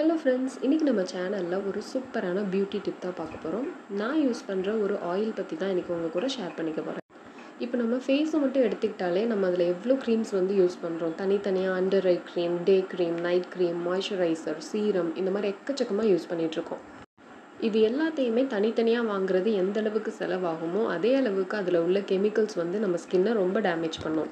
Hello friends, இன்றைக்கி நம்ம சேனலில் ஒரு சூப்பரான பியூட்டி டிப் தான் பார்க்க போகிறோம். நான் யூஸ் பண்ணுற ஒரு ஆயில் பற்றி தான் இன்றைக்கி உங்கள் கூட ஷேர் பண்ணிக்க போகிறேன். இப்போ நம்ம ஃபேஸை மட்டும் எடுத்துக்கிட்டாலே நம்ம அதில் எவ்வளோ க்ரீம்ஸ் வந்து யூஸ் பண்ணுறோம். தனித்தனியாக under eye cream, day cream, night cream, moisturiser, serum, இந்த மாதிரி எக்கச்சக்கமாக யூஸ் பண்ணிகிட்ருக்கோம். இது எல்லாத்தையுமே தனித்தனியாக வாங்குறது எந்த அளவுக்கு செலவாகுமோ அதே அளவுக்கு அதில் உள்ள கெமிக்கல்ஸ் வந்து நம்ம ஸ்கின்னை ரொம்ப டேமேஜ் பண்ணும்.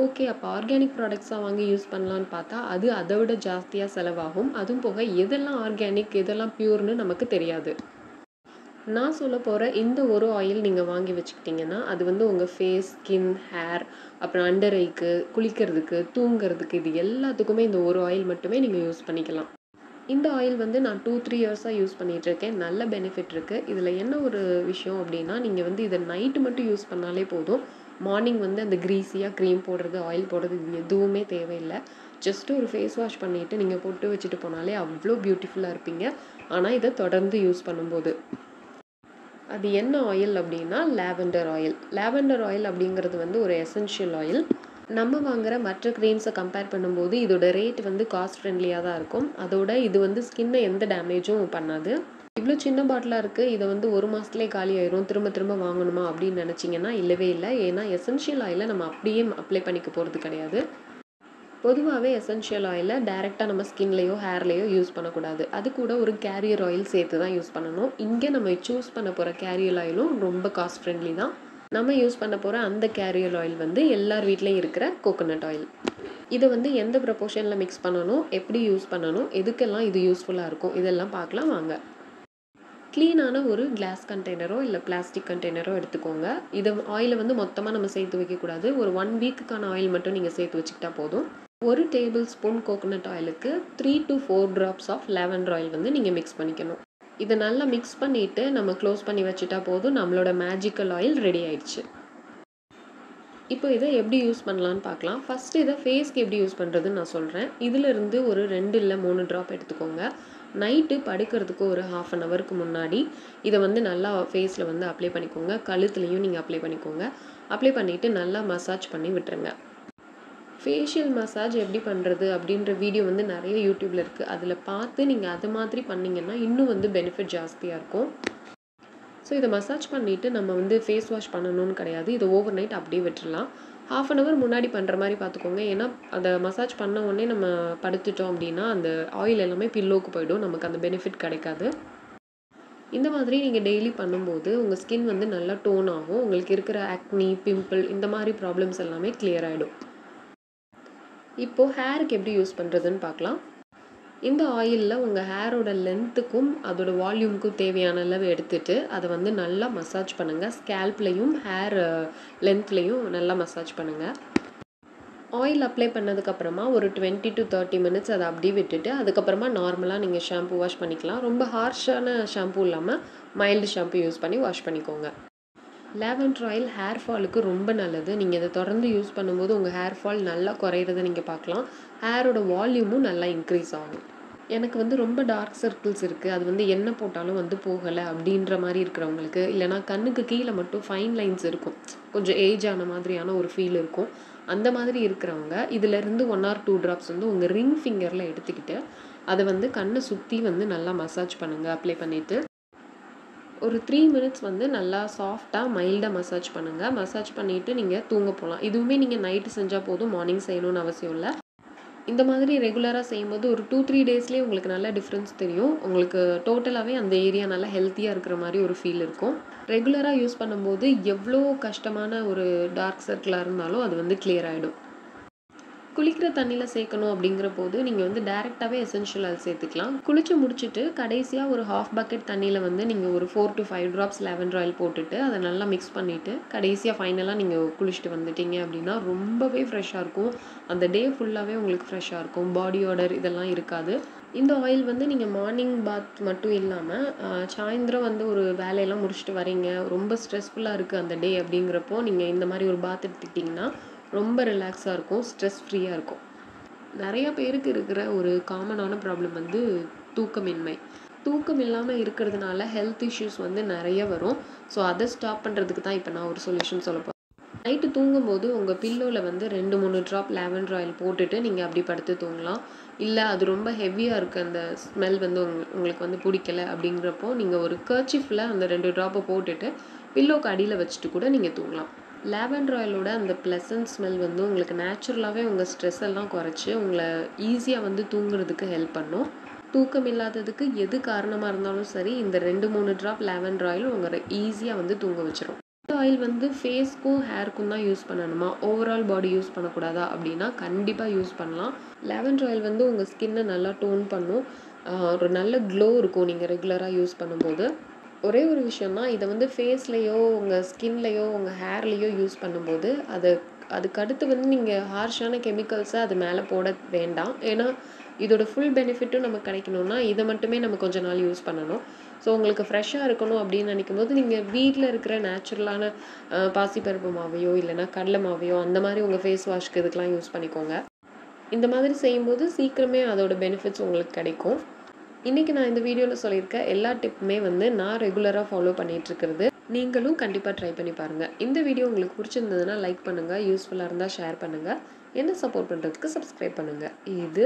ஓகே, அப்போ ஆர்கானிக் ப்ராடக்ட்ஸாக வாங்கி யூஸ் பண்ணலான்னு பார்த்தா அது அதை விட ஜாஸ்தியாக செலவாகும். அதுவும் போக எதெல்லாம் ஆர்கானிக் எதெல்லாம் பியூர்னு நமக்கு தெரியாது. நான் சொல்ல போகிற இந்த ஒரு ஆயில் நீங்கள் வாங்கி வச்சுக்கிட்டிங்கன்னா அது வந்து உங்கள் ஃபேஸ், ஸ்கின், ஹேர், அப்புறம் அண்டர் ஐக்கு, குளிக்கிறதுக்கு, தூங்குறதுக்கு, இது எல்லாத்துக்குமே இந்த ஒரு ஆயில் மட்டுமே நீங்கள் யூஸ் பண்ணிக்கலாம். இந்த ஆயில் வந்து நான் 2-3 இயர்ஸாக யூஸ் பண்ணிகிட்ருக்கேன். நல்ல பெனிஃபிட் இருக்குது. இதில் என்ன ஒரு விஷயம் அப்படின்னா, நீங்கள் வந்து இதை நைட்டு மட்டும் யூஸ் பண்ணாலே போதும். மார்னிங் வந்து அந்த க்ரீஸியாக க்ரீம் போடுறது, ஆயில் போடுறது இது எதுவுமே தேவையில்லை. ஜஸ்ட்டு ஒரு ஃபேஸ் வாஷ் பண்ணிவிட்டு நீங்கள் போட்டு வச்சுட்டு போனாலே அவ்வளோ பியூட்டிஃபுல்லாக இருப்பீங்க. ஆனால் இதை தொடர்ந்து யூஸ் பண்ணும்போது அது என்ன ஆயில் அப்படின்னா லாவெண்டர் ஆயில். லாவெண்டர் ஆயில் அப்படிங்கிறது வந்து ஒரு எசென்ஷியல் ஆயில். நம்ம வாங்குகிற மற்ற க்ரீம்ஸை கம்பேர் பண்ணும்போது இதோட ரேட் வந்து காஸ்ட் ஃப்ரெண்ட்லியாக தான் இருக்கும். அதோட இது வந்து ஸ்கின்னை எந்த டேமேஜும் பண்ணாது. இவ்வளோ சின்ன பாட்டிலாக இருக்குது, இதை வந்து ஒரு மாதத்துலேயே காலி ஆயிரும், திரும்ப திரும்ப வாங்கணுமா அப்படின்னு நினச்சிங்கன்னா இல்லவே இல்லை. ஏன்னா எசென்ஷியல் ஆயிலை நம்ம அப்படியே அப்ளை பண்ணிக்க போகிறது கிடையாது. பொதுவாகவே எசென்ஷியல் ஆயிலை டைரெக்டாக நம்ம ஸ்கின்லேயோ ஹேர்லேயோ யூஸ் பண்ணக்கூடாது. அது கூட ஒரு கேரியர் ஆயில் சேர்த்து தான் யூஸ் பண்ணணும். இங்கே நம்ம சூஸ் பண்ண போகிற கேரியர் ஆயிலும் ரொம்ப காஸ்ட் ஃப்ரெண்ட்லி தான். நம்ம யூஸ் பண்ண போகிற அந்த கேரியர் ஆயில் வந்து எல்லார் வீட்லேயும் இருக்கிற கோகோனட் ஆயில். இதை வந்து எந்த ப்ரொபோர்ஷனில் மிக்ஸ் பண்ணணும், எப்படி யூஸ் பண்ணணும், எதுக்கெல்லாம் இது யூஸ்ஃபுல்லாக இருக்கும், இதெல்லாம் பார்க்கலாம் வாங்க. க்ளீனான ஒரு கிளாஸ் கண்டெய்னரோ இல்லை பிளாஸ்டிக் கண்டெய்னரோ எடுத்துக்கோங்க. இதை ஆயிலை வந்து மொத்தமாக நம்ம சேர்த்து வைக்கக்கூடாது. ஒரு 1 வீக்குக்கான ஆயில் மட்டும் நீங்கள் சேர்த்து வச்சுக்கிட்டா போதும். 1 டேபிள் ஸ்பூன் கோகோனட் ஆயிலுக்கு 3 to 4 drops of lavender oil வந்து நீங்கள் மிக்ஸ் பண்ணிக்கணும். இதை நல்லா மிக்ஸ் பண்ணிவிட்டு நம்ம க்ளோஸ் பண்ணி வச்சுட்டா போதும். நம்மளோட மேஜிக்கல் ஆயில் ரெடி ஆயிடுச்சு. இப்போ இதை எப்படி யூஸ் பண்ணலான்னு பார்க்கலாம். ஃபஸ்ட்டு இதை ஃபேஸ்க்கு எப்படி யூஸ் பண்ணுறதுன்னு நான் சொல்கிறேன். இதிலிருந்து ஒரு 2 இல்லை 3 ட்ராப் எடுத்துக்கோங்க. நைட்டு படுக்கிறதுக்கு ஒரு 1/2 ஹவருக்கு முன்னாடி இதை வந்து நல்லா ஃபேஸில் வந்து அப்ளை பண்ணிக்கோங்க. கழுத்துலையும் நீங்கள் அப்ளை பண்ணிக்கோங்க. அப்ளை பண்ணிவிட்டு நல்லா மசாஜ் பண்ணி விட்டுருங்க. ஃபேஷியல் மசாஜ் எப்படி பண்ணுறது அப்படின்ற வீடியோ வந்து நிறைய யூடியூப்பில் இருக்குது. அதில் பார்த்து நீங்கள் அது மாதிரி பண்ணிங்கன்னா இன்னும் வந்து பெனிஃபிட் ஜாஸ்தியாக இருக்கும். ஸோ இதை மசாஜ் பண்ணிவிட்டு நம்ம வந்து ஃபேஸ் வாஷ் பண்ணணும்னு கிடையாது. இதை ஓவர் நைட் அப்படியே விட்டுடலாம். 1/2 ஹவர் முன்னாடி பண்ணுற மாதிரி பார்த்துக்கோங்க. ஏன்னா அதை மசாஜ் பண்ண உடனே நம்ம படுத்துட்டோம் அப்படின்னா அந்த ஆயில் எல்லாமே பில்லோக்கு போயிடும், நமக்கு அந்த பெனிஃபிட் கிடைக்காது. இந்த மாதிரி நீங்கள் டெய்லி பண்ணும்போது உங்கள் ஸ்கின் வந்து நல்லா டோன் ஆகும். உங்களுக்கு இருக்கிற ஆக்னி, பிம்பிள், இந்த மாதிரி ப்ராப்ளம்ஸ் எல்லாமே கிளியர் ஆகிடும். இப்போது ஹேருக்கு எப்படி யூஸ் பண்ணுறதுன்னு பார்க்கலாம். இந்த ஆயிலில் உங்கள் ஹேரோட லென்த்துக்கும் அதோட வால்யூமுக்கும் தேவையான அளவு எடுத்துகிட்டு அதை வந்து நல்லா மசாஜ் பண்ணுங்கள். ஸ்கேல்ப்லேயும் ஹேர் லென்த்லேயும் நல்லா மசாஜ் பண்ணுங்கள். ஆயில் அப்ளை பண்ணதுக்கப்புறமா ஒரு 20 to 30 minutes அதை அப்படியே விட்டுட்டு அதுக்கப்புறமா நார்மலாக நீங்கள் ஷாம்பு வாஷ் பண்ணிக்கலாம். ரொம்ப ஹார்ஷான ஷாம்பு இல்லாமல் மைல்டு ஷாம்பு யூஸ் பண்ணி வாஷ் பண்ணிக்கோங்க. லாவெண்டர் ஆயில் ஹேர் ஃபாலுக்கு ரொம்ப நல்லது. நீங்கள் இதை தொடர்ந்து யூஸ் பண்ணும்போது உங்கள் ஹேர் ஃபால் நல்லா குறையிறதை நீங்கள் பார்க்கலாம். ஹேரோட வால்யூமும் நல்லா இன்க்ரீஸ் ஆகும். எனக்கு வந்து ரொம்ப டார்க் சர்க்கிள்ஸ் இருக்குது, அது வந்து என்ன போட்டாலும் வந்து போகலை அப்படின்ற மாதிரி இருக்கிறவங்களுக்கு, இல்லைனா கண்ணுக்கு கீழே மட்டும் ஃபைன் லைன்ஸ் இருக்கும், கொஞ்சம் ஏஜ் ஆன மாதிரியான ஒரு ஃபீல் இருக்கும், அந்த மாதிரி இருக்கிறவங்க இதிலேருந்து 1 or 2 drops வந்து உங்கள் ரிங் ஃபிங்கரில் எடுத்துக்கிட்டு அதை வந்து கண்ணை சுற்றி வந்து நல்லா மசாஜ் பண்ணுங்கள். அப்ளை பண்ணிவிட்டு ஒரு 3 minutes வந்து நல்லா சாஃப்டாக மைல்டாக மசாஜ் பண்ணுங்கள். மசாஜ் பண்ணிவிட்டு நீங்கள் தூங்க போகலாம். இதுவுமே நீங்கள் நைட்டு செஞ்சால் போதும், மார்னிங் செய்யணும்னு அவசியம் இல்லை. இந்த மாதிரி ரெகுலராக செய்யும்போது ஒரு 2-3 டேஸ்லேயே உங்களுக்கு நல்ல டிஃப்ரென்ஸ் தெரியும். உங்களுக்கு டோட்டலாகவே அந்த ஏரியா நல்லா ஹெல்த்தியாக இருக்கிற மாதிரி ஒரு ஃபீல் இருக்கும். ரெகுலராக யூஸ் பண்ணும்போது எவ்வளோ கஷ்டமான ஒரு டார்க் சர்க்கிளாக இருந்தாலும் அது வந்து கிளியர் ஆகிடும். குளிக்கிற தண்ணியில் சேர்க்கணும் அப்படிங்கிற போது நீங்கள் வந்து டைரெக்டாகவே எசென்ஷியல் ஆயில் சேர்த்துக்கலாம். குளிச்சு முடிச்சுட்டு கடைசியாக ஒரு 1/2 bucket தண்ணியில் வந்து நீங்கள் ஒரு 4 to 5 drops லாவெண்டர் ஆயில் போட்டுட்டு அதை நல்லா மிக்ஸ் பண்ணிவிட்டு கடைசியாக ஃபைனலாக நீங்கள் குளிச்சுட்டு வந்துட்டீங்க அப்படின்னா ரொம்பவே ஃப்ரெஷ்ஷாக இருக்கும். அந்த டே ஃபுல்லாகவே உங்களுக்கு ஃப்ரெஷ்ஷாக இருக்கும். பாடி ஆடர் இதெல்லாம் இருக்காது. இந்த ஆயில் வந்து நீங்கள் மார்னிங் பாத் மட்டும் இல்லாமல் சாயந்தரம் வந்து ஒரு வேலையெல்லாம் முடிச்சுட்டு வரீங்க, ரொம்ப ஸ்ட்ரெஸ்ஃபுல்லாக இருக்குது அந்த டே அப்படிங்கிறப்போ நீங்கள் இந்த மாதிரி ஒரு பாத் எடுத்துக்கிட்டிங்கன்னா ரொம்ப ரிலாக்ஸாக இருக்கும், ஸ்ட்ரெஸ் ஃப்ரீயாக இருக்கும். நிறைய பேருக்கு இருக்கிற ஒரு காமனான ப்ராப்ளம் வந்து தூக்கமின்மை. தூக்கம் இல்லாமல் இருக்கிறதுனால ஹெல்த் இஷ்யூஸ் வந்து நிறைய வரும். ஸோ அதை ஸ்டாப் பண்ணுறதுக்கு தான் இப்போ நான் ஒரு சொல்யூஷன் சொல்ல போகிறேன். நைட்டு தூங்கும்போது உங்கள் பில்லோவில் வந்து 2-3 ட்ராப் லாவெண்டர் ஆயில் போட்டுட்டு நீங்கள் அப்படி படுத்து தூங்கலாம். இல்ல அது ரொம்ப ஹெவியா இருக்கு அந்த ஸ்மெல் வந்து உங்களுக்கு வந்து பிடிக்கல அப்படிங்கிறப்போ நீங்கள் ஒரு கர்ச்சீஃபில் அந்த 2 ட்ராப்பை போட்டுட்டு பில்லோக்கு அடியில் வச்சுட்டு கூட நீங்கள் தூங்கலாம். லாவெண்டர் ஆயிலோட அந்த ப்ளசன்ட் ஸ்மெல் வந்து உங்களுக்கு நேச்சுரலாகவே உங்கள் ஸ்ட்ரெஸ் எல்லாம் குறைச்சி உங்களை ஈஸியாக வந்து தூங்குறதுக்கு ஹெல்ப் பண்ணும். தூக்கம் இல்லாததுக்கு எது காரணமாக இருந்தாலும் சரி, இந்த 2-3 ட்ராப் லாவெண்டர் ஆயில் உங்களை ஈஸியாக வந்து தூங்க வச்சிரும். இந்த ஆயில் வந்து ஃபேஸ்க்கும் ஹேர்க்கும் தான் யூஸ் பண்ணணுமா, ஓவரால் பாடி யூஸ் பண்ணக்கூடாதா அப்படின்னா கண்டிப்பாக யூஸ் பண்ணலாம். லாவெண்டர் ஆயில் வந்து உங்கள் ஸ்கின்னை நல்லா டோன் பண்ணும். ஒரு நல்ல க்ளோ இருக்கும் நீங்கள் ரெகுலராக யூஸ் பண்ணும்போது. ஒரே ஒரு விஷயம் தான், இதை வந்து ஃபேஸ்லேயோ உங்கள் ஸ்கின்லேயோ உங்கள் ஹேர்லேயோ யூஸ் பண்ணும்போது அதுக்கடுத்து வந்து நீங்கள் ஹார்ஷான கெமிக்கல்ஸை அது மேலே போட வேண்டாம். ஏன்னா இதோட ஃபுல் பெனிஃபிட்டும் நமக்கு கிடைக்கணும்னா இதை மட்டுமே நம்ம கொஞ்ச நாள் யூஸ் பண்ணணும். ஸோ உங்களுக்கு ஃப்ரெஷ்ஷாக இருக்கணும் அப்படின்னு நினைக்கும்போது நீங்கள் வீட்டில் இருக்கிற நேச்சுரலான பாசிப்பருப்பு மாவையோ இல்லைனா கடலை மாவையோ அந்த மாதிரி உங்கள் ஃபேஸ் வாஷ்க்கு இதுக்கெலாம் யூஸ் பண்ணிக்கோங்க. இந்த மாதிரி செய்யும்போது சீக்கிரமே அதோட பெனிஃபிட்ஸ் உங்களுக்கு கிடைக்கும். இன்றைக்கி நான் இந்த வீடியோவில் சொல்லியிருக்க எல்லா டிப்புமே வந்து நான் ரெகுலராக ஃபாலோ பண்ணிகிட்ருக்கிறது. நீங்களும் கண்டிப்பாக ட்ரை பண்ணி பாருங்கள். இந்த வீடியோ உங்களுக்கு பிடிச்சிருந்ததுன்னா லைக் பண்ணுங்கள், யூஸ்ஃபுல்லாக இருந்தால் ஷேர் பண்ணுங்கள், என்ன சப்போர்ட் பண்ணுறதுக்கு சப்ஸ்கிரைப் பண்ணுங்கள். இது